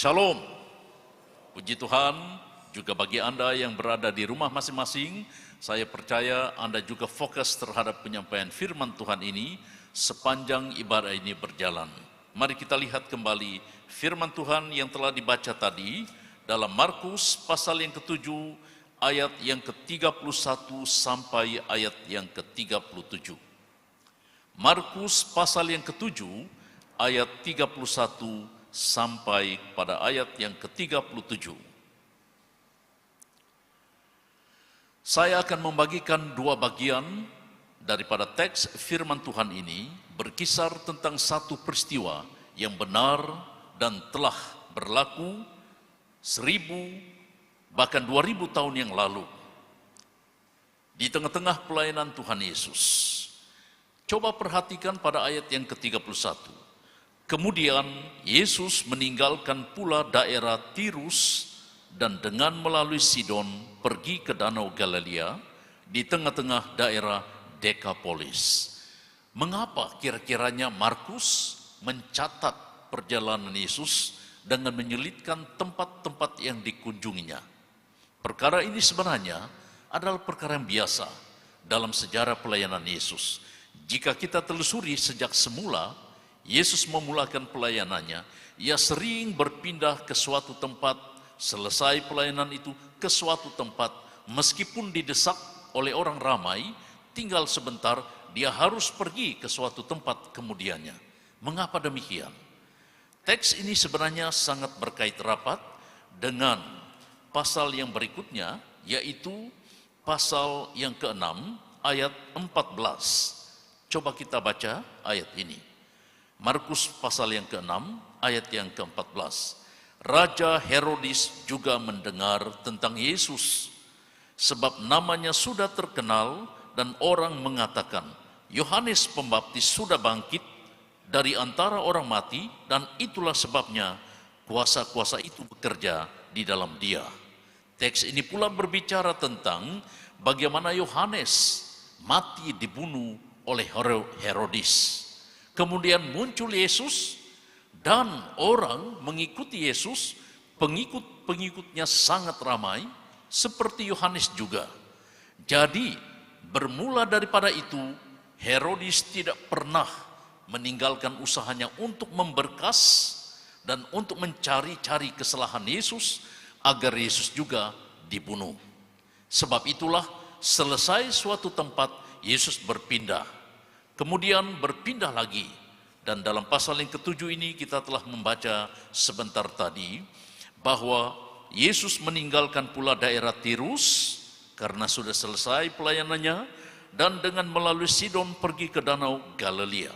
Shalom, puji Tuhan. Juga bagi Anda yang berada di rumah masing-masing, saya percaya Anda juga fokus terhadap penyampaian firman Tuhan ini sepanjang ibadah ini berjalan. Mari kita lihat kembali firman Tuhan yang telah dibaca tadi dalam Markus pasal yang ke-7 ayat yang ke-31 sampai ayat yang ke-37. Markus pasal yang ke-7 ayat 31 sampai pada ayat yang ke-37. Saya akan membagikan dua bagian daripada teks firman Tuhan ini, berkisar tentang satu peristiwa yang benar dan telah berlaku 1000 bahkan 2000 tahun yang lalu di tengah-tengah pelayanan Tuhan Yesus. Coba perhatikan pada ayat yang ke-31. Kemudian Yesus meninggalkan pula daerah Tirus dan dengan melalui Sidon pergi ke Danau Galilea di tengah-tengah daerah Dekapolis. Mengapa kira-kiranya Markus mencatat perjalanan Yesus dengan menyelitkan tempat-tempat yang dikunjunginya? Perkara ini sebenarnya adalah perkara yang biasa dalam sejarah pelayanan Yesus. Jika kita telusuri sejak semula, Yesus memulakan pelayanannya, ia sering berpindah ke suatu tempat, selesai pelayanan itu ke suatu tempat, meskipun didesak oleh orang ramai, tinggal sebentar, dia harus pergi ke suatu tempat kemudiannya. Mengapa demikian? Teks ini sebenarnya sangat berkait rapat dengan pasal yang berikutnya, yaitu pasal yang ke-6 ayat 14. Coba kita baca ayat ini. Markus pasal yang ke-6 ayat yang ke-14. Raja Herodes juga mendengar tentang Yesus, sebab namanya sudah terkenal dan orang mengatakan, Yohanes Pembaptis sudah bangkit dari antara orang mati dan itulah sebabnya kuasa-kuasa itu bekerja di dalam dia. Teks ini pula berbicara tentang bagaimana Yohanes mati dibunuh oleh Herodes. Kemudian muncul Yesus dan orang mengikuti Yesus, pengikut-pengikutnya sangat ramai seperti Yohanes juga. Jadi bermula daripada itu Herodes tidak pernah meninggalkan usahanya untuk memberkas dan untuk mencari-cari kesalahan Yesus agar Yesus juga dibunuh. Sebab itulah selesai suatu tempat Yesus berpindah, kemudian berpindah lagi. Dan dalam pasal yang ke-7 ini kita telah membaca sebentar tadi bahwa Yesus meninggalkan pula daerah Tirus karena sudah selesai pelayanannya dan dengan melalui Sidon pergi ke Danau Galilea.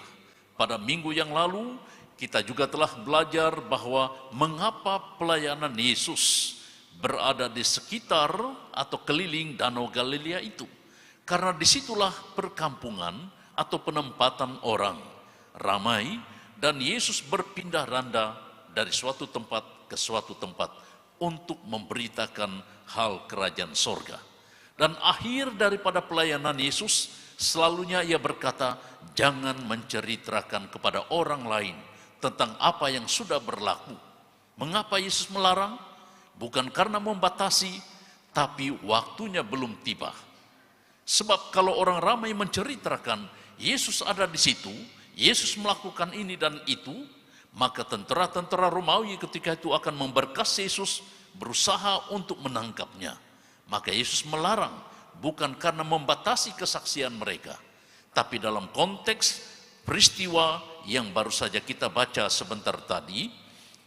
Pada minggu yang lalu kita juga telah belajar bahwa mengapa pelayanan Yesus berada di sekitar atau keliling Danau Galilea itu. Karena disitulah perkampungan atau penempatan orang ramai dan Yesus berpindah randa dari suatu tempat ke suatu tempat untuk memberitakan hal kerajaan sorga. Dan akhir daripada pelayanan Yesus selalunya ia berkata, jangan menceritakan kepada orang lain tentang apa yang sudah berlaku. Mengapa Yesus melarang? Bukan karena membatasi, tapi waktunya belum tiba. Sebab kalau orang ramai menceritakan Yesus ada di situ, Yesus melakukan ini dan itu, maka tentara-tentara Romawi ketika itu akan memberkas Yesus, berusaha untuk menangkapnya. Maka Yesus melarang, bukan karena membatasi kesaksian mereka, tapi dalam konteks peristiwa yang baru saja kita baca sebentar tadi,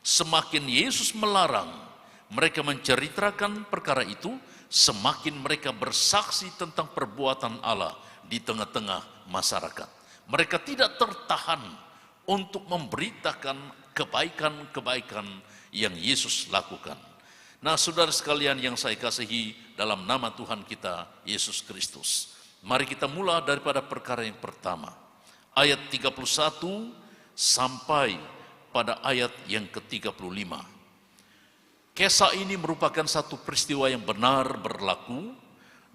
semakin Yesus melarang mereka menceritakan perkara itu, semakin mereka bersaksi tentang perbuatan Allah di tengah-tengah masyarakat. Mereka tidak tertahan untuk memberitakan kebaikan-kebaikan yang Yesus lakukan. Nah, saudara sekalian yang saya kasihi dalam nama Tuhan kita Yesus Kristus, mari kita mulai daripada perkara yang pertama, ayat 31 sampai pada ayat yang ke-35. Kisah ini merupakan satu peristiwa yang benar berlaku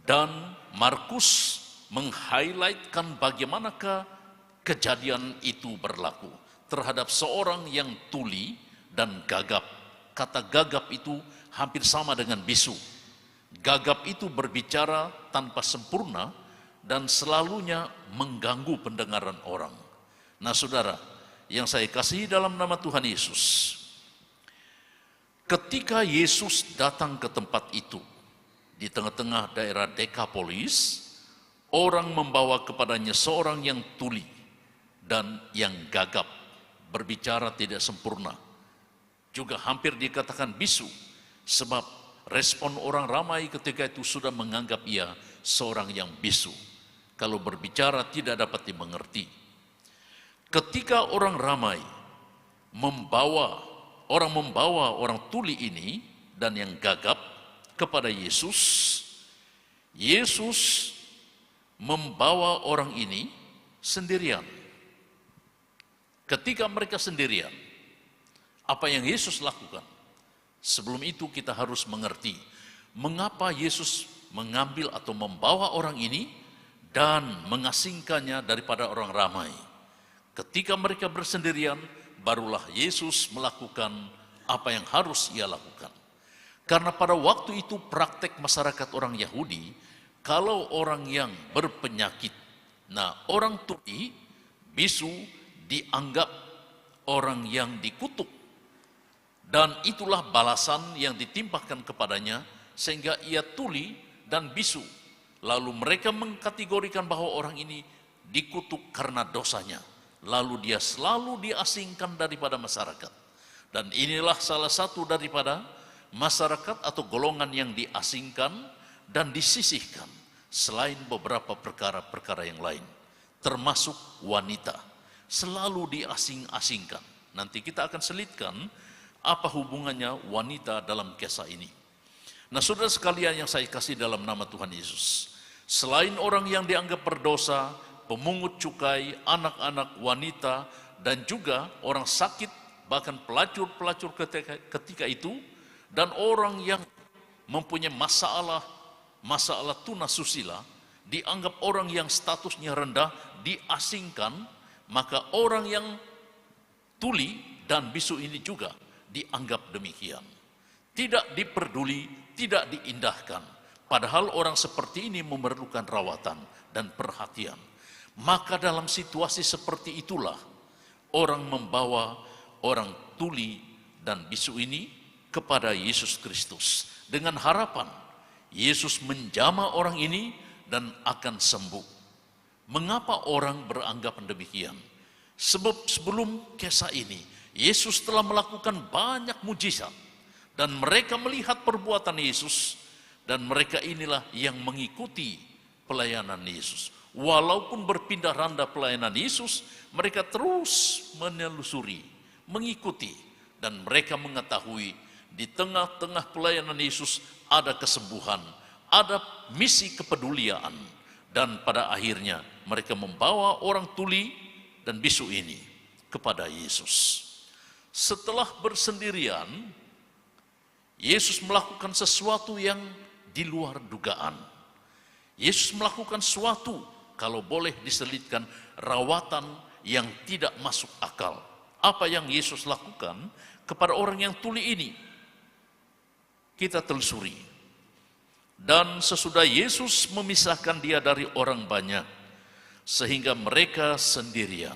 dan Markus meng-highlightkan bagaimanakah kejadian itu berlaku terhadap seorang yang tuli dan gagap kata gagap itu hampir sama dengan bisu. Gagap itu berbicara tanpa sempurna dan selalunya mengganggu pendengaran orang. Nah saudara, yang saya kasihi dalam nama Tuhan Yesus, ketika Yesus datang ke tempat itu, di tengah-tengah daerah Dekapolis, orang membawa kepadanya seorang yang tuli dan yang gagap, berbicara tidak sempurna. Juga hampir dikatakan bisu, sebab respon orang ramai ketika itu sudah menganggap ia seorang yang bisu. Kalau berbicara tidak dapat dimengerti. Ketika orang ramai membawa orang tuli ini dan yang gagap kepada Yesus, Yesus membawa orang ini sendirian. Ketika mereka sendirian, apa yang Yesus lakukan? Sebelum itu kita harus mengerti mengapa Yesus mengambil atau membawa orang ini dan mengasingkannya daripada orang ramai. Ketika mereka bersendirian, barulah Yesus melakukan apa yang harus ia lakukan. Karena pada waktu itu praktek masyarakat orang Yahudi, kalau orang yang berpenyakit, nah orang tuli, bisu, dianggap orang yang dikutuk. Dan itulah balasan yang ditimpakan kepadanya sehingga ia tuli dan bisu. Lalu mereka mengkategorikan bahwa orang ini dikutuk karena dosanya. Lalu dia selalu diasingkan daripada masyarakat. Dan inilah salah satu daripada masyarakat atau golongan yang diasingkan dan disisihkan. Selain beberapa perkara-perkara yang lain. Termasuk wanita. Selalu diasing-asingkan. Nanti kita akan selitkan apa hubungannya wanita dalam kisah ini. Nah saudara sekalian yang saya kasih dalam nama Tuhan Yesus, selain orang yang dianggap berdosa, pemungut cukai, anak-anak, wanita, dan juga orang sakit, bahkan pelacur-pelacur ketika itu, dan orang yang mempunyai masalah tunasusila, dianggap orang yang statusnya rendah, diasingkan, maka orang yang tuli dan bisu ini juga dianggap demikian. Tidak diperduli, tidak diindahkan. Padahal orang seperti ini memerlukan rawatan dan perhatian. Maka dalam situasi seperti itulah orang membawa orang tuli dan bisu ini kepada Yesus Kristus. Dengan harapan Yesus menjamah orang ini dan akan sembuh. Mengapa orang beranggapan demikian? Sebab sebelum kisah ini Yesus telah melakukan banyak mujizat dan mereka melihat perbuatan Yesus dan mereka inilah yang mengikuti pelayanan Yesus. Walaupun berpindah randa pelayanan Yesus, mereka terus menelusuri, mengikuti dan mereka mengetahui di tengah-tengah pelayanan Yesus ada kesembuhan, ada misi kepedulian dan pada akhirnya mereka membawa orang tuli dan bisu ini kepada Yesus. Setelah bersendirian, Yesus melakukan sesuatu yang di luar dugaan. Yesus melakukan suatu, kalau boleh diselitkan, rawatan yang tidak masuk akal. Apa yang Yesus lakukan kepada orang yang tuli ini? Kita telusuri. Dan sesudah Yesus memisahkan dia dari orang banyak, sehingga mereka sendirian.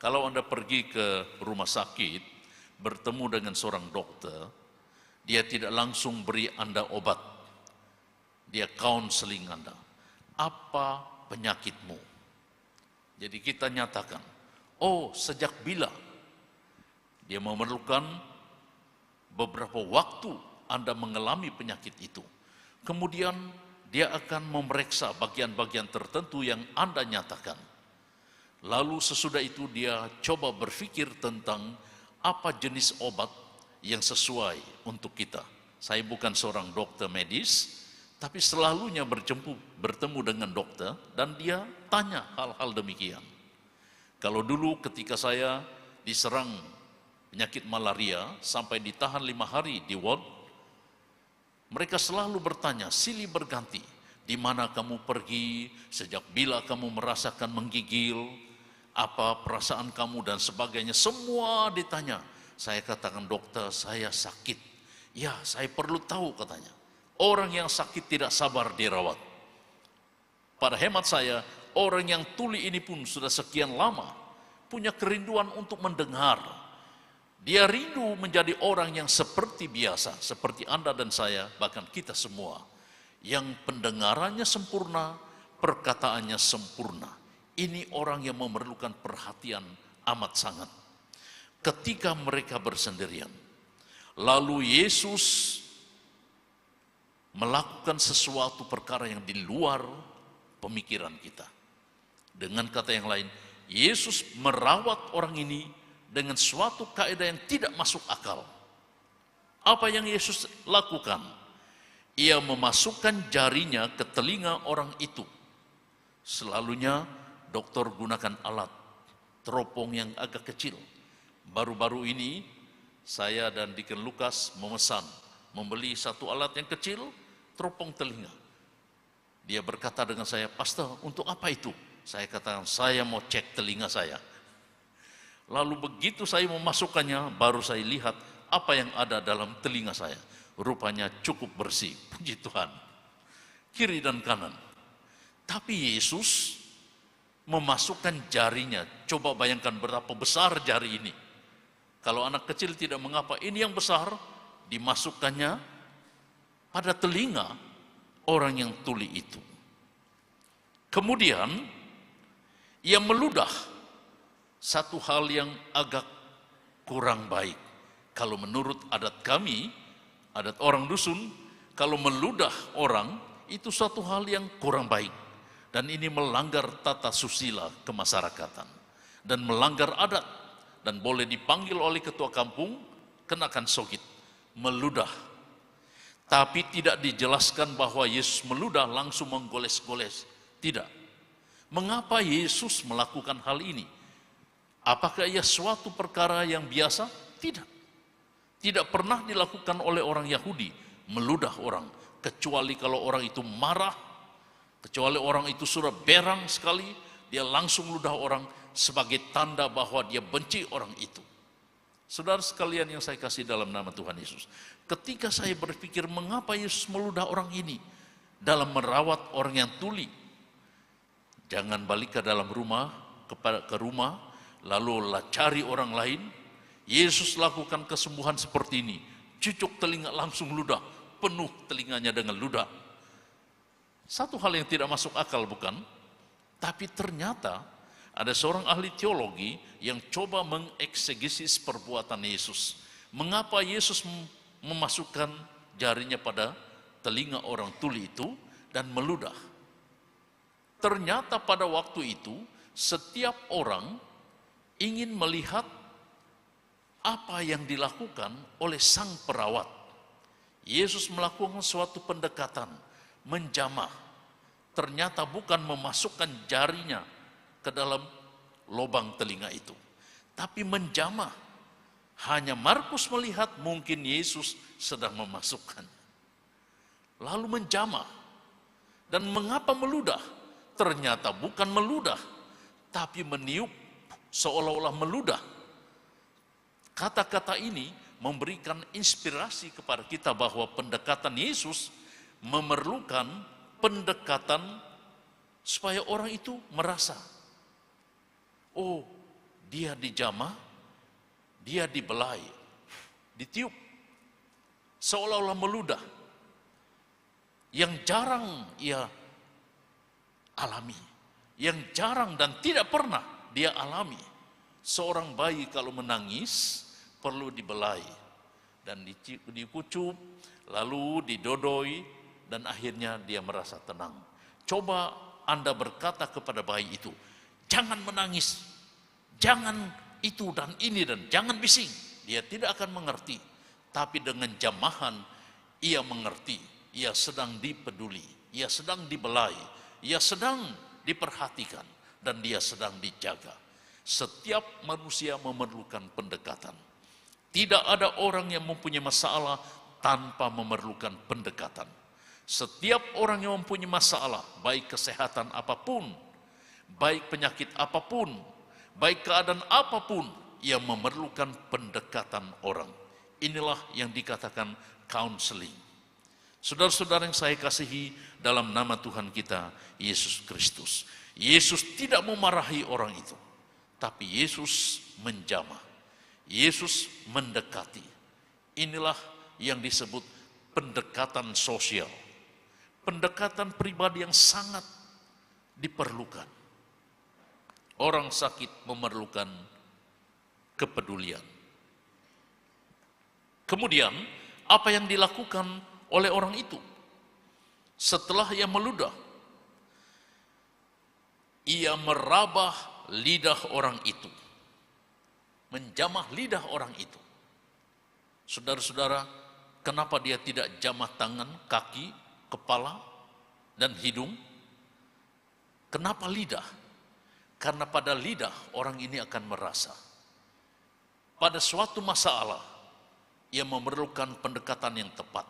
Kalau Anda pergi ke rumah sakit, bertemu dengan seorang dokter, dia tidak langsung beri Anda obat. Dia counseling Anda. Apa penyakitmu? Jadi kita nyatakan, oh sejak bila? Dia memerlukan beberapa waktu Anda mengalami penyakit itu. Kemudian dia akan memeriksa bagian-bagian tertentu yang Anda nyatakan. Lalu sesudah itu dia coba berpikir tentang apa jenis obat yang sesuai untuk kita. Saya bukan seorang dokter medis, tapi selalunya bertemu dengan dokter dan dia tanya hal-hal demikian. Kalau dulu ketika saya diserang penyakit malaria sampai ditahan 5 hari di ward, mereka selalu bertanya, silih berganti, di mana kamu pergi, sejak bila kamu merasakan menggigil, apa perasaan kamu dan sebagainya, semua ditanya. Saya katakan, dokter, saya sakit. Ya, saya perlu tahu, katanya. Orang yang sakit tidak sabar dirawat. Pada hemat saya, orang yang tuli ini pun sudah sekian lama punya kerinduan untuk mendengar. Dia rindu menjadi orang yang seperti biasa, seperti Anda dan saya, bahkan kita semua, yang pendengarannya sempurna, perkataannya sempurna. Ini orang yang memerlukan perhatian amat sangat. Ketika mereka bersendirian, lalu Yesus melakukan sesuatu perkara yang di luar pemikiran kita. Dengan kata yang lain, Yesus merawat orang ini dengan suatu kaidah yang tidak masuk akal. Apa yang Yesus lakukan? Ia memasukkan jarinya ke telinga orang itu. Selalunya dokter gunakan alat teropong yang agak kecil. Baru-baru ini saya dan Deacon Lukas membeli satu alat yang kecil, teropong telinga. Dia berkata dengan saya, "Pastor, untuk apa itu?" Saya katakan, "Saya mau cek telinga saya." Lalu begitu saya memasukkannya, baru saya lihat apa yang ada dalam telinga saya. Rupanya cukup bersih, puji Tuhan. Kiri dan kanan. Tapi Yesus memasukkan jarinya. Coba bayangkan berapa besar jari ini. Kalau anak kecil tidak mengapa, ini yang besar, dimasukkannya pada telinga orang yang tuli itu. Kemudian, ia meludah satu hal yang agak kurang baik. Kalau menurut adat kami, adat orang dusun, kalau meludah orang, itu suatu hal yang kurang baik. Dan ini melanggar tata susila kemasyarakatan. Dan melanggar adat. Dan boleh dipanggil oleh ketua kampung, kenakan sogit. Meludah. Tapi tidak dijelaskan bahwa Yesus meludah langsung menggoles-goles. Tidak. Mengapa Yesus melakukan hal ini? Apakah ia suatu perkara yang biasa? Tidak. Tidak pernah dilakukan oleh orang Yahudi. Meludah orang. Kecuali kalau orang itu marah, kecuali orang itu sudah berang sekali, dia langsung ludah orang sebagai tanda bahwa dia benci orang itu. Saudara sekalian yang saya kasih dalam nama Tuhan Yesus, ketika saya berpikir mengapa Yesus meludah orang ini dalam merawat orang yang tuli, jangan balik ke dalam rumah, ke rumah, lalu cari orang lain. Yesus lakukan kesembuhan seperti ini, cucuk telinga langsung ludah, penuh telinganya dengan ludah. Satu hal yang tidak masuk akal, bukan? Tapi ternyata ada seorang ahli teologi yang coba mengeksegesis perbuatan Yesus. Mengapa Yesus memasukkan jarinya pada telinga orang tuli itu dan meludah? Ternyata pada waktu itu setiap orang ingin melihat apa yang dilakukan oleh sang perawat. Yesus melakukan suatu pendekatan, menjamah. Ternyata bukan memasukkan jarinya ke dalam lubang telinga itu, tapi menjamah. Hanya Markus melihat mungkin Yesus sedang memasukkan. Lalu menjamah. Dan mengapa meludah? Ternyata bukan meludah, tapi meniup seolah-olah meludah. Kata-kata ini memberikan inspirasi kepada kita bahwa pendekatan Yesus memerlukan pendekatan supaya orang itu merasa, oh, dia dijamah, dia dibelai, ditiup, seolah-olah meludah. Yang jarang ia alami, yang jarang dan tidak pernah dia alami. Seorang bayi kalau menangis perlu dibelai dan dikucup, lalu didodoi, dan akhirnya dia merasa tenang. Coba Anda berkata kepada bayi itu, jangan menangis, jangan itu dan ini, dan jangan bising. Dia tidak akan mengerti. Tapi dengan jamahan, ia mengerti. Ia sedang dipeduli, ia sedang dibelai, ia sedang diperhatikan, dan dia sedang dijaga. Setiap manusia memerlukan pendekatan. Tidak ada orang yang mempunyai masalah tanpa memerlukan pendekatan. Setiap orang yang mempunyai masalah, baik kesehatan apapun, baik penyakit apapun, baik keadaan apapun yang memerlukan pendekatan orang. Inilah yang dikatakan counseling. Saudara-saudara yang saya kasihi dalam nama Tuhan kita, Yesus Kristus. Yesus tidak memarahi orang itu, tapi Yesus menjamah. Yesus mendekati. Inilah yang disebut pendekatan sosial. Pendekatan pribadi yang sangat diperlukan. Orang sakit memerlukan kepedulian. Kemudian, apa yang dilakukan oleh orang itu? Setelah ia meludah, ia merabah lidah orang itu. Menjamah lidah orang itu. Saudara-saudara, kenapa dia tidak jamah tangan, kaki, kepala, dan hidung? Kenapa lidah? Karena pada lidah orang ini akan merasa. Pada suatu masalah, ia memerlukan pendekatan yang tepat.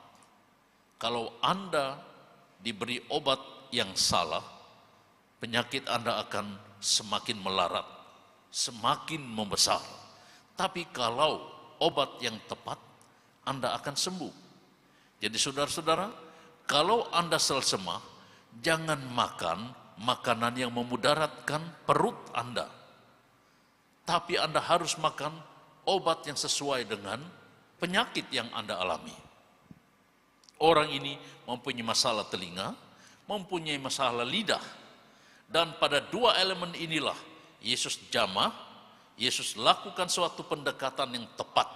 Kalau Anda diberi obat yang salah, penyakit Anda akan semakin melarat, semakin membesar. Tapi kalau obat yang tepat, Anda akan sembuh. Jadi saudara-saudara, kalau Anda selsema, jangan makan makanan yang memudaratkan perut Anda. Tapi Anda harus makan obat yang sesuai dengan penyakit yang Anda alami. Orang ini mempunyai masalah telinga, mempunyai masalah lidah. Dan pada dua elemen inilah Yesus jamah, Yesus lakukan suatu pendekatan yang tepat.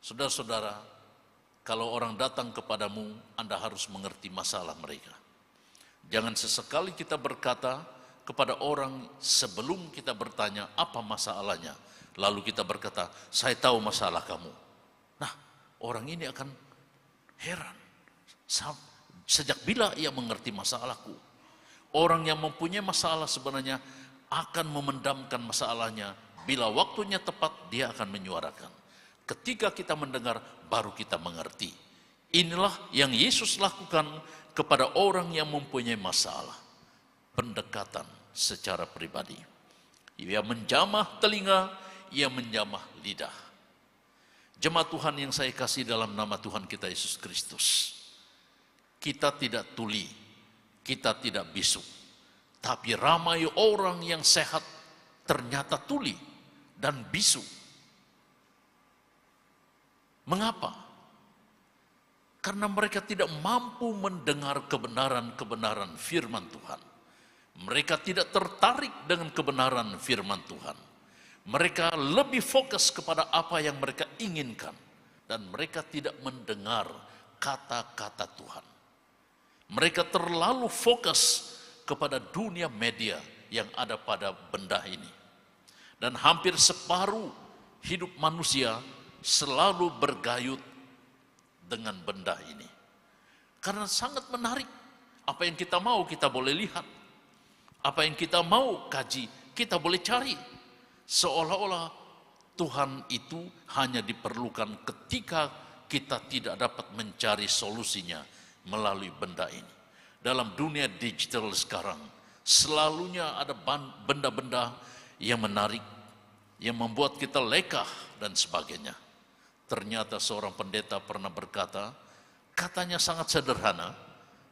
Saudara-saudara, kalau orang datang kepadamu, Anda harus mengerti masalah mereka. Jangan sesekali kita berkata kepada orang sebelum kita bertanya apa masalahnya, lalu kita berkata, saya tahu masalah kamu. Nah, orang ini akan heran, sejak bila ia mengerti masalahku? Orang yang mempunyai masalah sebenarnya akan memendamkan masalahnya. Bila waktunya tepat, dia akan menyuarakan. Ketika kita mendengar, baru kita mengerti. Inilah yang Yesus lakukan kepada orang yang mempunyai masalah. Pendekatan secara pribadi. Ia menjamah telinga, ia menjamah lidah. Jemaat Tuhan yang saya kasih dalam nama Tuhan kita Yesus Kristus. Kita tidak tuli, kita tidak bisu. Tapi ramai orang yang sehat ternyata tuli dan bisu. Mengapa? Karena mereka tidak mampu mendengar kebenaran-kebenaran firman Tuhan. Mereka tidak tertarik dengan kebenaran firman Tuhan. Mereka lebih fokus kepada apa yang mereka inginkan. Dan mereka tidak mendengar kata-kata Tuhan. Mereka terlalu fokus kepada dunia media yang ada pada benda ini. Dan hampir separuh hidup manusia selalu bergayut dengan benda ini. Karena sangat menarik. Apa yang kita mau kita boleh lihat. Apa yang kita mau kaji kita boleh cari. Seolah-olah Tuhan itu hanya diperlukan ketika kita tidak dapat mencari solusinya melalui benda ini. Dalam dunia digital sekarang, selalunya ada benda-benda yang menarik, yang membuat kita lekah dan sebagainya. Ternyata seorang pendeta pernah berkata, katanya sangat sederhana,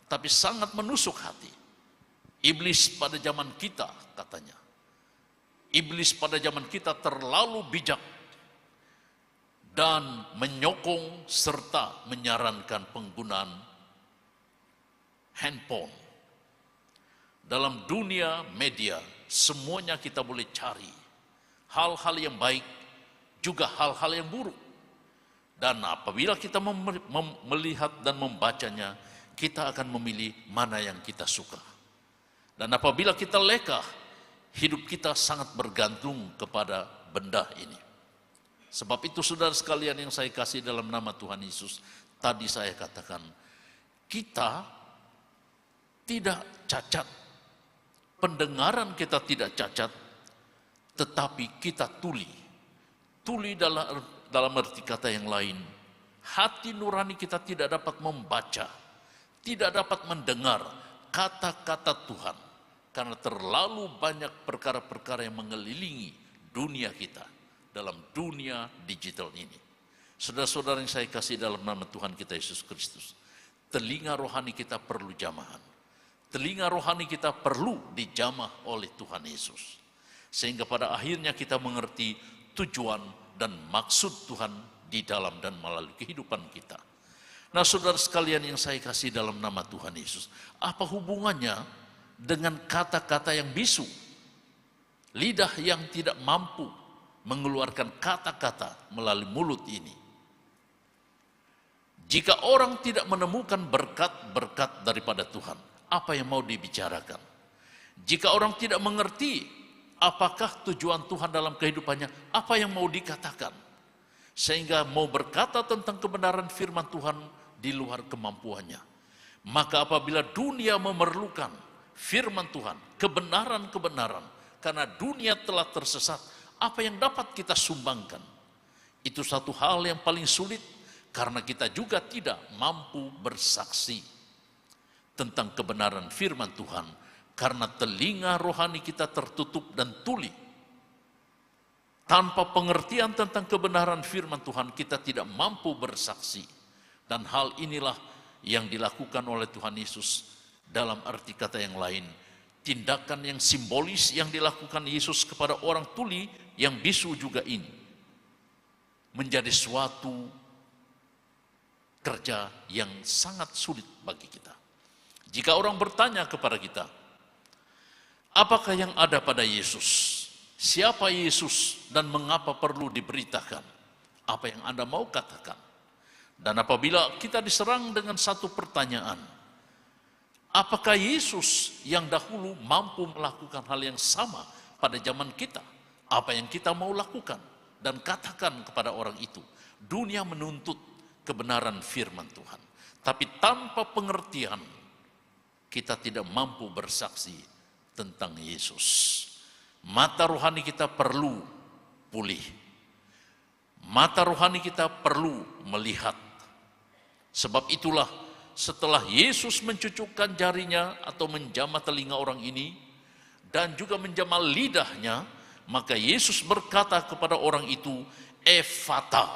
tapi sangat menusuk hati. Iblis pada zaman kita, katanya. Iblis pada zaman kita terlalu bijak dan menyokong serta menyarankan penggunaan handphone. Dalam dunia media, semuanya kita boleh cari. Hal-hal yang baik, juga hal-hal yang buruk. Dan apabila kita melihat dan membacanya, kita akan memilih mana yang kita suka. Dan apabila kita lekah, hidup kita sangat bergantung kepada benda ini. Sebab itu saudara sekalian yang saya kasih dalam nama Tuhan Yesus, tadi saya katakan, kita tidak cacat, pendengaran kita tidak cacat, tetapi kita tuli. Tuli dalam arti kata yang lain, hati nurani kita tidak dapat membaca, tidak dapat mendengar kata-kata Tuhan. karena terlalu banyak perkara-perkara yang mengelilingi dunia kita dalam dunia digital ini. Saudara-saudara yang saya kasih dalam nama Tuhan kita Yesus Kristus, telinga rohani kita perlu jamahan. Telinga rohani kita perlu dijamah oleh Tuhan Yesus. Sehingga pada akhirnya kita mengerti tujuan dan maksud Tuhan di dalam dan melalui kehidupan kita. Nah, saudara sekalian yang saya kasih dalam nama Tuhan Yesus, apa hubungannya dengan kata-kata yang bisu? Lidah yang tidak mampu mengeluarkan kata-kata melalui mulut ini. Jika orang tidak menemukan berkat-berkat daripada Tuhan, apa yang mau dibicarakan? Jika orang tidak mengerti apakah tujuan Tuhan dalam kehidupannya, apa yang mau dikatakan? Sehingga mau berkata tentang kebenaran firman Tuhan di luar kemampuannya. Maka apabila dunia memerlukan firman Tuhan, kebenaran-kebenaran, karena dunia telah tersesat, apa yang dapat kita sumbangkan? Itu satu hal yang paling sulit, karena kita juga tidak mampu bersaksi tentang kebenaran firman Tuhan, karena telinga rohani kita tertutup dan tuli. Tanpa pengertian tentang kebenaran firman Tuhan, kita tidak mampu bersaksi. Dan hal inilah yang dilakukan oleh Tuhan Yesus. Dalam arti kata yang lain, tindakan yang simbolis yang dilakukan Yesus kepada orang tuli yang bisu juga ini menjadi suatu kerja yang sangat sulit bagi kita. Jika orang bertanya kepada kita, apakah yang ada pada Yesus? Siapa Yesus dan mengapa perlu diberitakan? Apa yang Anda mau katakan? Dan apabila kita diserang dengan satu pertanyaan, apakah Yesus yang dahulu mampu melakukan hal yang sama pada zaman kita? Apa yang kita mau lakukan dan katakan kepada orang itu? Dunia menuntut kebenaran firman Tuhan, tapi tanpa pengertian kita tidak mampu bersaksi tentang Yesus. Mata rohani kita perlu pulih. Mata rohani kita perlu melihat. Sebab itulah setelah Yesus mencucukkan jarinya atau menjamah telinga orang ini dan juga menjamah lidahnya, maka Yesus berkata kepada orang itu, Ephata,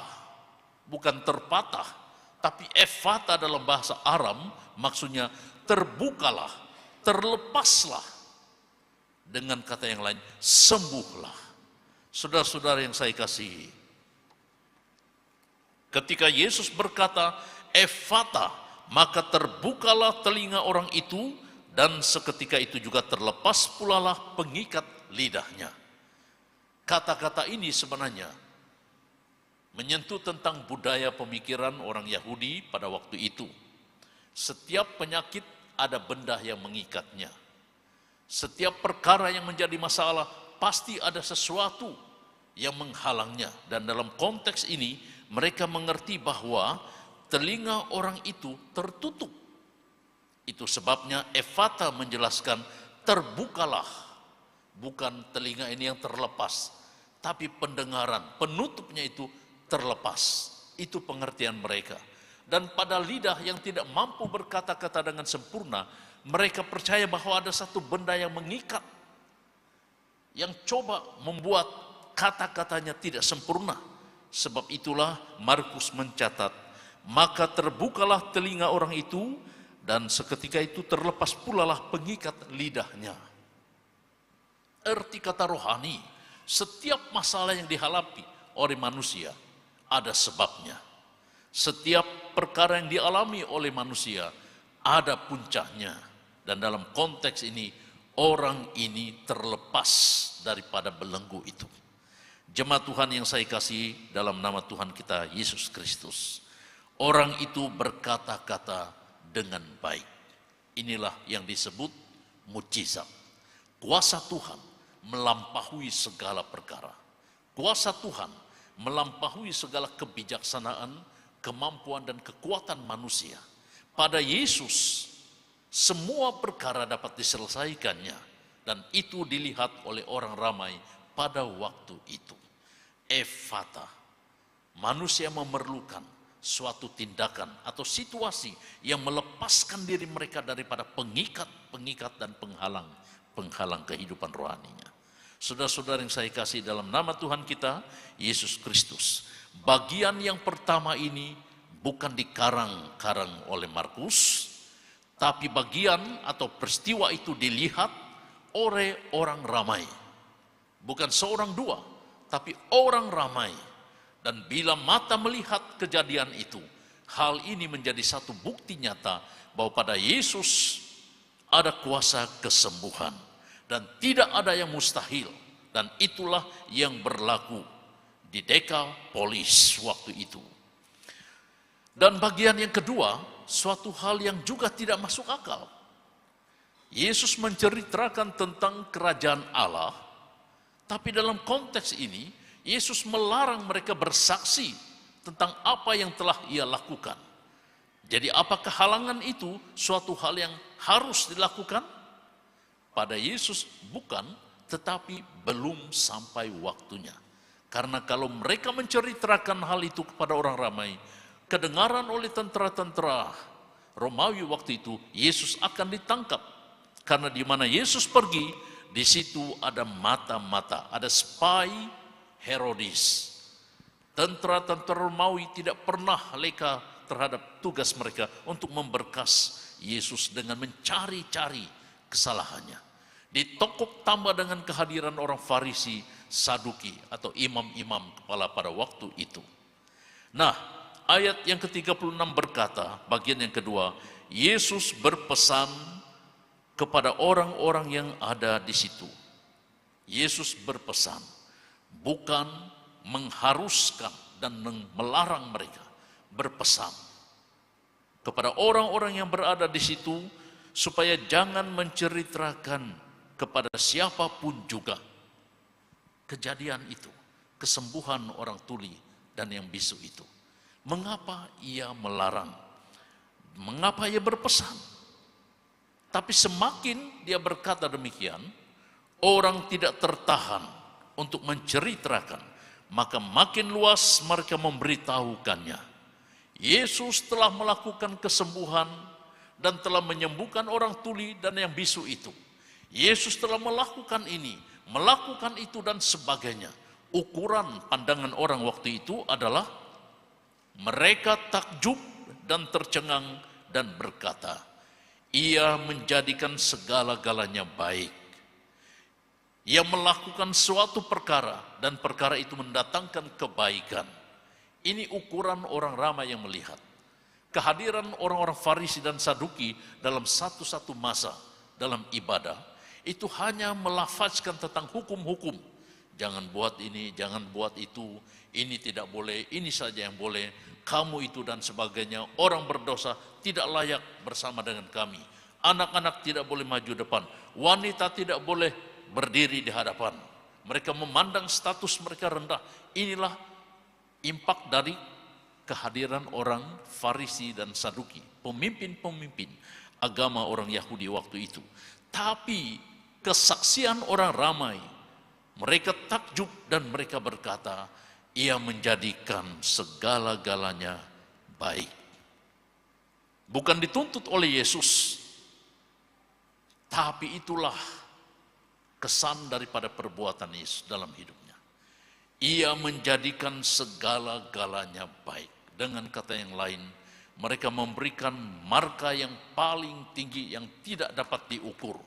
bukan terpatah, tapi Ephata dalam bahasa Aram maksudnya terbukalah, terlepaslah. Dengan kata yang lain, sembuhlah. Saudara-saudara yang saya kasihi, ketika Yesus berkata, Ephata, maka terbukalah telinga orang itu, dan seketika itu juga terlepas pulalah pengikat lidahnya. Kata-kata ini sebenarnya menyentuh tentang budaya pemikiran orang Yahudi pada waktu itu. Setiap penyakit ada benda yang mengikatnya. Setiap perkara yang menjadi masalah pasti ada sesuatu yang menghalangnya. Dan dalam konteks ini mereka mengerti bahwa telinga orang itu tertutup. Itu sebabnya Ephata menjelaskan terbukalah. Bukan telinga ini yang terlepas, tapi pendengaran, penutupnya itu terlepas. Itu pengertian mereka. Dan pada lidah yang tidak mampu berkata-kata dengan sempurna, mereka percaya bahwa ada satu benda yang mengikat, yang coba membuat kata-katanya tidak sempurna. Sebab itulah Markus mencatat, maka terbukalah telinga orang itu, dan seketika itu terlepas pulalah pengikat lidahnya. Arti kata rohani, setiap masalah yang dihadapi oleh manusia ada sebabnya. Setiap perkara yang dialami oleh manusia ada puncaknya. Dan dalam konteks ini, orang ini terlepas daripada belenggu itu. Jemaat Tuhan yang saya kasih dalam nama Tuhan kita Yesus Kristus, orang itu berkata-kata dengan baik. Inilah yang disebut mukjizat. Kuasa Tuhan melampaui segala perkara. Kuasa Tuhan melampaui segala kebijaksanaan, kemampuan dan kekuatan manusia. Pada Yesus semua perkara dapat diselesaikannya, dan itu dilihat oleh orang ramai pada waktu itu. Ephata, manusia memerlukan suatu tindakan atau situasi yang melepaskan diri mereka daripada pengikat-pengikat dan penghalang penghalang kehidupan rohaninya. Saudara-saudara yang saya kasih dalam nama Tuhan kita, Yesus Kristus. Bagian yang pertama ini bukan dikarang-karang oleh Markus, tapi bagian atau peristiwa itu dilihat oleh orang ramai. Bukan seorang dua, tapi orang ramai. Dan bila mata melihat kejadian itu, hal ini menjadi satu bukti nyata bahwa pada Yesus ada kuasa kesembuhan. Dan tidak ada yang mustahil. Dan itulah yang berlaku di Dekapolis waktu itu. Dan bagian yang kedua, suatu hal yang juga tidak masuk akal. Yesus menceritakan tentang kerajaan Allah, tapi dalam konteks ini, Yesus melarang mereka bersaksi tentang apa yang telah ia lakukan. Jadi apakah halangan itu suatu hal yang harus dilakukan? Pada Yesus bukan, tetapi belum sampai waktunya. Karena kalau mereka menceritakan hal itu kepada orang ramai, kedengaran oleh tentara-tentara Romawi waktu itu, Yesus akan ditangkap. Karena di mana Yesus pergi, di situ ada mata-mata, ada spy Herodes. Tentara-tentara Romawi tidak pernah leka terhadap tugas mereka untuk memberkas Yesus dengan mencari-cari kesalahannya. Ditokok tambah dengan kehadiran orang Farisi, Saduki atau imam-imam kepala pada waktu itu. Nah, ayat yang ke-36 berkata, bagian yang kedua, Yesus berpesan kepada orang-orang yang ada di situ. Yesus berpesan, bukan mengharuskan dan melarang mereka, berpesan kepada orang-orang yang berada di situ supaya jangan menceritakan kepada siapapun juga kejadian itu, kesembuhan orang tuli dan yang bisu itu. Mengapa ia melarang? Mengapa ia berpesan? Tapi semakin dia berkata demikian, orang tidak tertahan untuk menceritakan, maka makin luas mereka memberitahukannya. Yesus telah melakukan kesembuhan dan telah menyembuhkan orang tuli dan yang bisu itu. Yesus telah melakukan ini, melakukan itu dan sebagainya. Ukuran pandangan orang waktu itu adalah mereka takjub dan tercengang dan berkata, ia menjadikan segala-galanya baik. Ia melakukan suatu perkara dan perkara itu mendatangkan kebaikan. Ini ukuran orang ramai yang melihat. Kehadiran orang-orang Farisi dan Saduki dalam satu-satu masa dalam ibadah itu hanya melafazkan tentang hukum-hukum. Jangan buat ini, jangan buat itu, ini tidak boleh, ini saja yang boleh, kamu itu dan sebagainya. Orang berdosa tidak layak bersama dengan kami. Anak-anak tidak boleh maju depan, wanita tidak boleh berdiri di hadapan. Mereka memandang status mereka rendah. Inilah impak dari kehadiran orang Farisi dan Saduki, pemimpin-pemimpin agama orang Yahudi waktu itu. Tapi kesaksian orang ramai, mereka takjub dan mereka berkata, ia menjadikan segala-galanya baik. Bukan dituntut oleh Yesus, tapi itulah kesan daripada perbuatan Yesus dalam hidupnya. Ia menjadikan segala-galanya baik. Dengan kata yang lain, mereka memberikan marka yang paling tinggi yang tidak dapat diukur.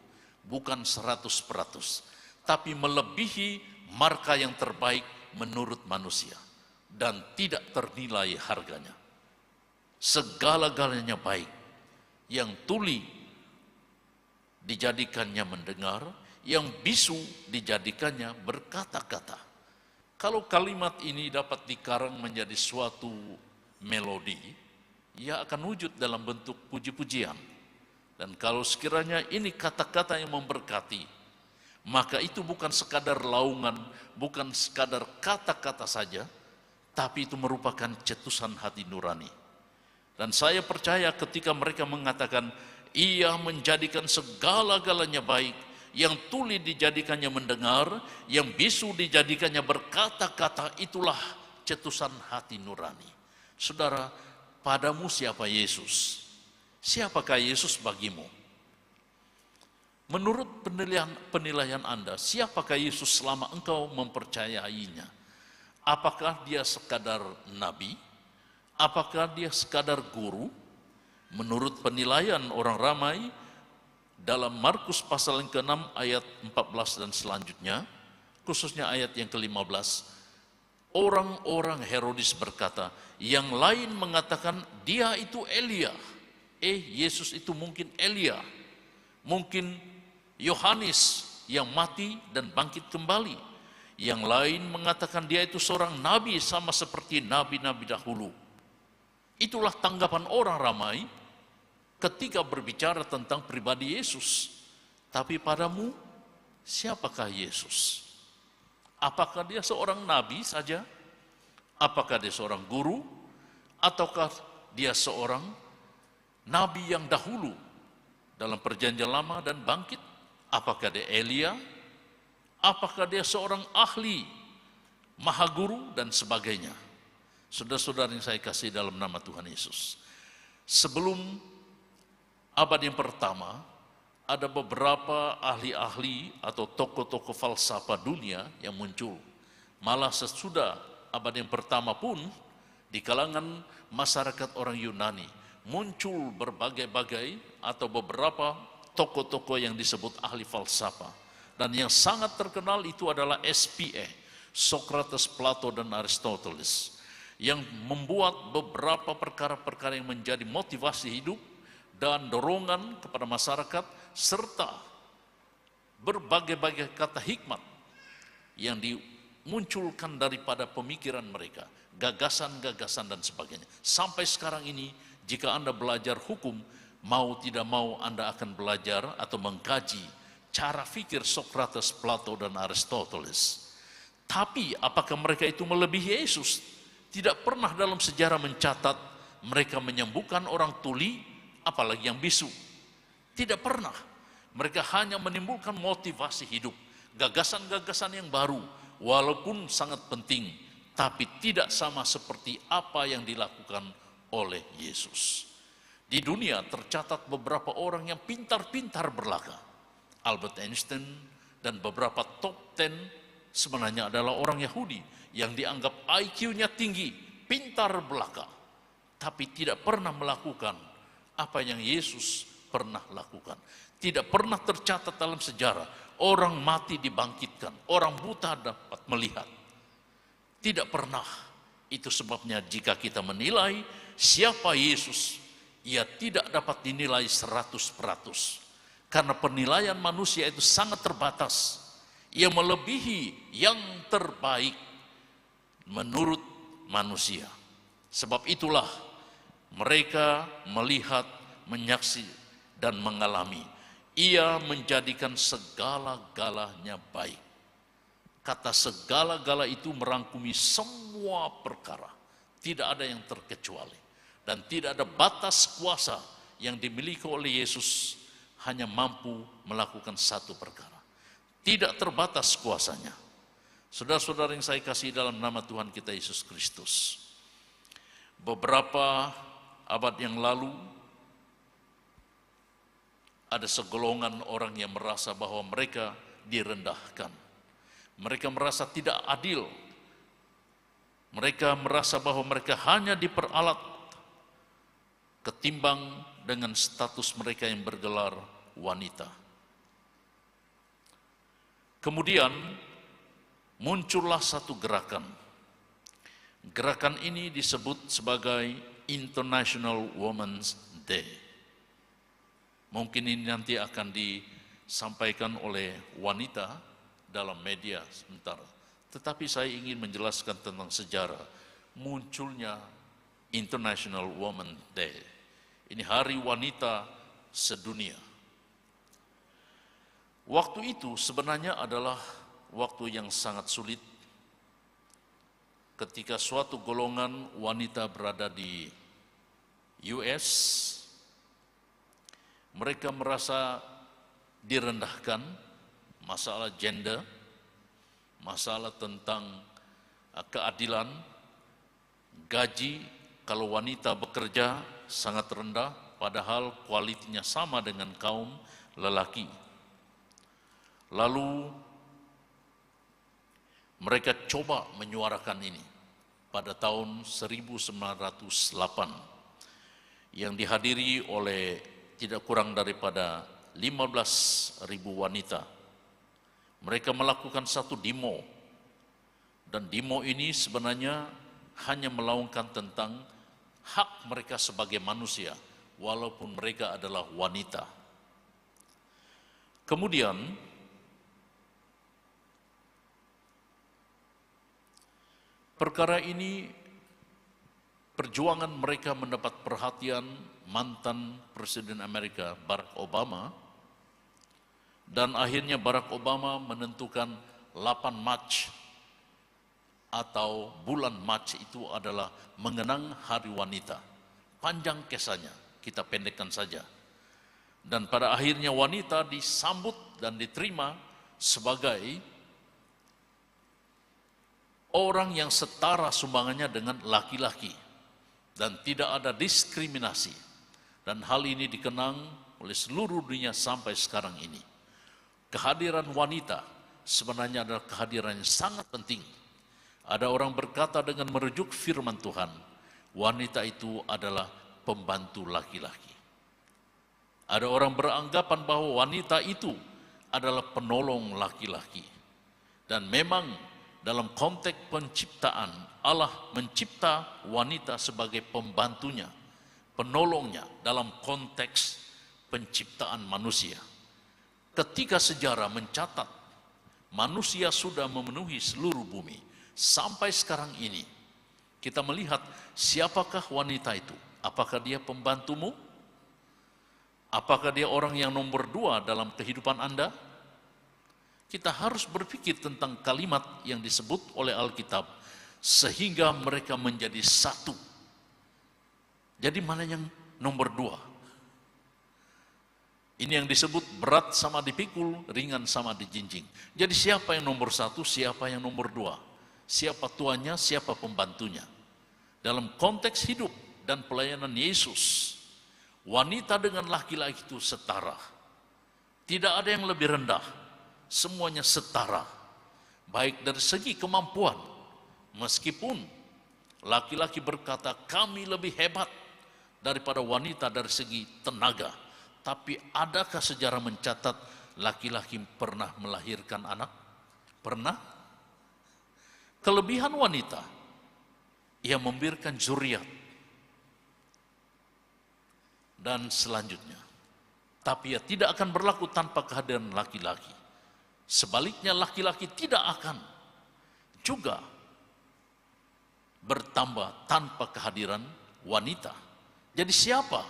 Bukan 100%, tapi melebihi marka yang terbaik menurut manusia. Dan tidak ternilai harganya. Segala-galanya baik. Yang tuli dijadikannya mendengar, yang bisu dijadikannya berkata-kata. Kalau kalimat ini dapat dikarang menjadi suatu melodi, ia akan wujud dalam bentuk puji-pujian. Dan kalau sekiranya ini kata-kata yang memberkati, maka itu bukan sekadar laungan, bukan sekadar kata-kata saja, tapi itu merupakan cetusan hati nurani. Dan saya percaya ketika mereka mengatakan, ia menjadikan segala-galanya baik, yang tuli dijadikannya mendengar, yang bisu dijadikannya berkata-kata, itulah cetusan hati nurani. Saudara, padamu siapa Yesus? Siapakah Yesus bagimu? Menurut penilaian Anda, siapakah Yesus selama engkau mempercayainya? Apakah dia sekadar nabi? Apakah dia sekadar guru? Menurut penilaian orang ramai, dalam Markus pasal yang ke-6 ayat 14 dan selanjutnya, khususnya ayat yang ke-15, orang-orang Herodes berkata, yang lain mengatakan dia itu Elia. Yesus itu mungkin Elia, mungkin Yohanes yang mati dan bangkit kembali. Yang lain mengatakan dia itu seorang nabi sama seperti nabi-nabi dahulu. Itulah tanggapan orang ramai ketika berbicara tentang pribadi Yesus. Tapi padamu, siapakah Yesus? Apakah dia seorang nabi saja? Apakah dia seorang guru? Ataukah dia seorang nabi yang dahulu dalam perjanjian lama dan bangkit? Apakah dia Elia? Apakah dia seorang ahli, maha guru dan sebagainya? Saudara-saudara yang saya kasih dalam nama Tuhan Yesus, sebelum abad yang pertama, ada beberapa ahli-ahli atau tokoh-tokoh falsafah dunia yang muncul. Malah sesudah abad yang pertama pun, di kalangan masyarakat orang Yunani, muncul berbagai-bagai atau beberapa tokoh-tokoh yang disebut ahli falsafah. Dan yang sangat terkenal itu adalah SPA, Socrates, Plato, dan Aristoteles, yang membuat beberapa perkara-perkara yang menjadi motivasi hidup dan dorongan kepada masyarakat, serta berbagai-bagai kata hikmat yang dimunculkan daripada pemikiran mereka, gagasan-gagasan dan sebagainya. Sampai sekarang ini, jika Anda belajar hukum, mau tidak mau Anda akan belajar atau mengkaji cara fikir Socrates, Plato, dan Aristoteles. Tapi apakah mereka itu melebihi Yesus? Tidak pernah dalam sejarah mencatat mereka menyembuhkan orang tuli, apalagi yang bisu. Tidak pernah. Mereka hanya menimbulkan motivasi hidup, gagasan-gagasan yang baru, walaupun sangat penting, tapi tidak sama seperti apa yang dilakukan oleh Yesus. Di dunia tercatat beberapa orang yang pintar-pintar berlaga. Albert Einstein dan beberapa top 10 sebenarnya adalah orang Yahudi yang dianggap IQ-nya tinggi, pintar belaka, tapi tidak pernah melakukan apa yang Yesus pernah lakukan. Tidak pernah tercatat dalam sejarah orang mati dibangkitkan, orang buta dapat melihat. Tidak pernah. Itu sebabnya jika kita menilai siapa Yesus, ia tidak dapat dinilai 100%. Karena penilaian manusia itu sangat terbatas. Ia melebihi yang terbaik menurut manusia. Sebab itulah mereka melihat, menyaksi, dan mengalami. Ia menjadikan segala-galanya baik. Kata segala-gala itu merangkumi semua perkara. Tidak ada yang terkecuali. Dan tidak ada batas kuasa yang dimiliki oleh Yesus hanya mampu melakukan satu perkara. Tidak terbatas kuasanya. Saudara-saudara yang saya kasih dalam nama Tuhan kita Yesus Kristus, beberapa abad yang lalu ada segolongan orang yang merasa bahwa mereka direndahkan. Mereka merasa tidak adil. Mereka merasa bahwa mereka hanya diperalat ketimbang dengan status mereka yang bergelar wanita. Kemudian muncullah satu gerakan. Gerakan ini disebut sebagai International Women's Day. Mungkin ini nanti akan disampaikan oleh wanita dalam media sebentar. Tetapi saya ingin menjelaskan tentang sejarah munculnya International Women's Day. Ini hari wanita sedunia. Waktu itu sebenarnya adalah waktu yang sangat sulit ketika suatu golongan wanita berada di US. Mereka merasa direndahkan, masalah gender, masalah tentang keadilan, gaji kalau wanita bekerja sangat rendah, padahal kualitinya sama dengan kaum lelaki. Lalu mereka coba menyuarakan ini pada tahun 1908 yang dihadiri oleh tidak kurang daripada 15.000 wanita. Mereka melakukan satu demo, dan demo ini sebenarnya hanya melaungkan tentang hak mereka sebagai manusia, walaupun mereka adalah wanita. Kemudian, perkara ini, perjuangan mereka mendapat perhatian mantan Presiden Amerika Barack Obama, dan akhirnya Barack Obama menentukan 8 Mac atau bulan Mac itu adalah mengenang Hari Wanita. Panjang kisahnya, kita pendekkan saja. Dan pada akhirnya wanita disambut dan diterima sebagai orang yang setara sumbangannya dengan laki-laki dan tidak ada diskriminasi. Dan hal ini dikenang oleh seluruh dunia sampai sekarang ini. Kehadiran wanita sebenarnya adalah kehadiran yang sangat penting. Ada orang berkata dengan merujuk firman Tuhan, wanita itu adalah pembantu laki-laki. Ada orang beranggapan bahwa wanita itu adalah penolong laki-laki. Dan memang dalam konteks penciptaan, Allah mencipta wanita sebagai pembantunya, penolongnya dalam konteks penciptaan manusia. Ketika sejarah mencatat manusia sudah memenuhi seluruh bumi, sampai sekarang ini kita melihat siapakah wanita itu. Apakah dia pembantumu? Apakah dia orang yang nomor 2 dalam kehidupan Anda? Kita harus berpikir tentang kalimat yang disebut oleh Alkitab, sehingga mereka menjadi satu. Jadi mana yang nomor 2? Ini yang disebut berat sama dipikul, ringan sama dijinjing. Jadi siapa yang nomor 1, siapa yang nomor 2? Siapa tuannya, siapa pembantunya? Dalam konteks hidup dan pelayanan Yesus, wanita dengan laki-laki itu setara. Tidak ada yang lebih rendah, semuanya setara. Baik dari segi kemampuan, meskipun laki-laki berkata kami lebih hebat daripada wanita dari segi tenaga, tapi adakah sejarah mencatat laki-laki pernah melahirkan anak? Pernah? Kelebihan wanita, ia memberikan zuriat. Dan selanjutnya, tapi ia tidak akan berlaku tanpa kehadiran laki-laki. Sebaliknya laki-laki tidak akan juga bertambah tanpa kehadiran wanita. Jadi siapa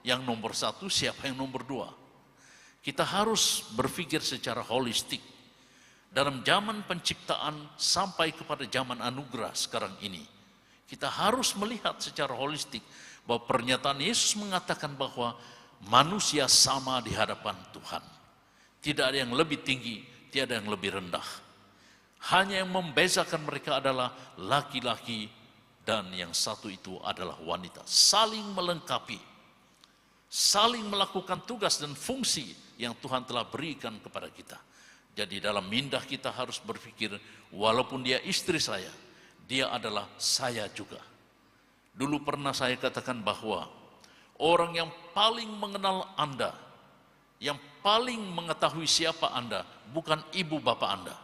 yang nomor 1, siapa yang nomor 2? Kita harus berpikir secara holistik. Dalam zaman penciptaan sampai kepada zaman anugerah sekarang ini, kita harus melihat secara holistik bahwa pernyataan Yesus mengatakan bahwa manusia sama di hadapan Tuhan. Tidak ada yang lebih tinggi, tidak ada yang lebih rendah. Hanya yang membezakan mereka adalah laki-laki dan yang satu itu adalah wanita. Saling melengkapi, saling melakukan tugas dan fungsi yang Tuhan telah berikan kepada kita. Jadi dalam mindah kita harus berpikir, walaupun dia istri saya, dia adalah saya juga. Dulu pernah saya katakan bahwa orang yang paling mengenal Anda, yang paling mengetahui siapa Anda, bukan ibu bapak Anda.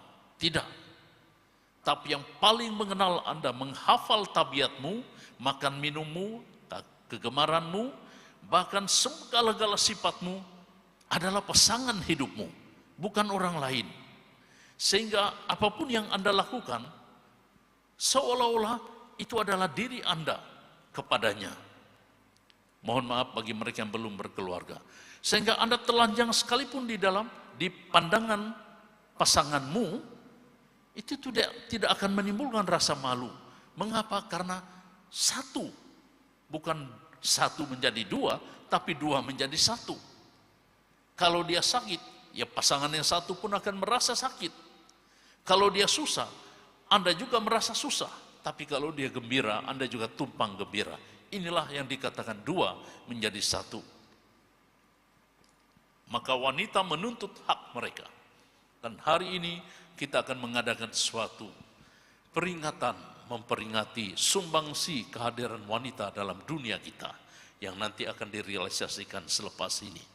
Tidak. Tapi yang paling mengenal Anda, menghafal tabiatmu, makan minummu, kegemaranmu, bahkan segala-gala sifatmu adalah pasangan hidupmu, bukan orang lain. Sehingga apapun yang Anda lakukan, seolah-olah itu adalah diri Anda kepadanya. Mohon maaf bagi mereka yang belum berkeluarga. Sehingga Anda telanjang sekalipun di pandangan pasanganmu, itu tidak akan menimbulkan rasa malu. Mengapa? Karena satu, bukan satu menjadi 2, tapi 2 menjadi 1. Kalau dia sakit, ya pasangan yang satu pun akan merasa sakit. Kalau dia susah, Anda juga merasa susah. Tapi kalau dia gembira, Anda juga tumpang gembira. Inilah yang dikatakan 2 menjadi 1. Maka wanita menuntut hak mereka. Dan hari ini kita akan mengadakan suatu peringatan, memperingati sumbangsi kehadiran wanita dalam dunia kita yang nanti akan direalisasikan selepas ini.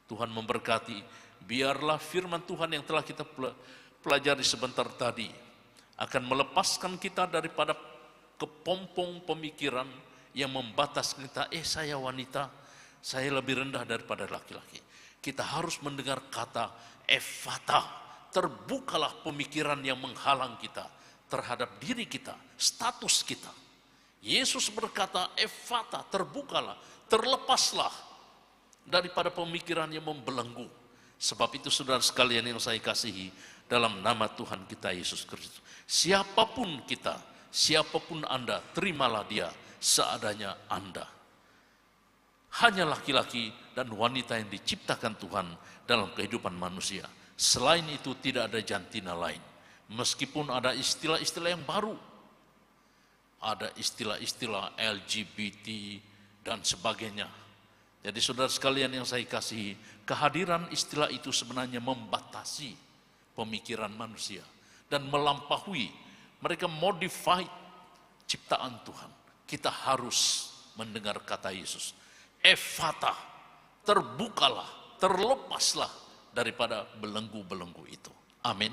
Tuhan memberkati, biarlah firman Tuhan yang telah kita pelajari sebentar tadi akan melepaskan kita daripada kepompong pemikiran yang membatas kita, saya wanita, saya lebih rendah daripada laki-laki. Kita harus mendengar kata Efata, terbukalah pemikiran yang menghalang kita terhadap diri kita, status kita. Yesus berkata, Efata, terbukalah, terlepaslah daripada pemikiran yang membelenggu. Sebab itu saudara sekalian yang saya kasihi, dalam nama Tuhan kita Yesus Kristus, siapapun kita, siapapun Anda, terimalah dia seadanya Anda. Hanya laki-laki dan wanita yang diciptakan Tuhan dalam kehidupan manusia. Selain itu tidak ada jantina lain. Meskipun ada istilah-istilah yang baru, ada istilah-istilah LGBT dan sebagainya. Jadi saudara sekalian yang saya kasihi, kehadiran istilah itu sebenarnya membatasi pemikiran manusia dan melampaui, mereka modified ciptaan Tuhan. Kita harus mendengar kata Yesus, Efata, terbukalah, terlepaslah daripada belenggu-belenggu itu. Amin.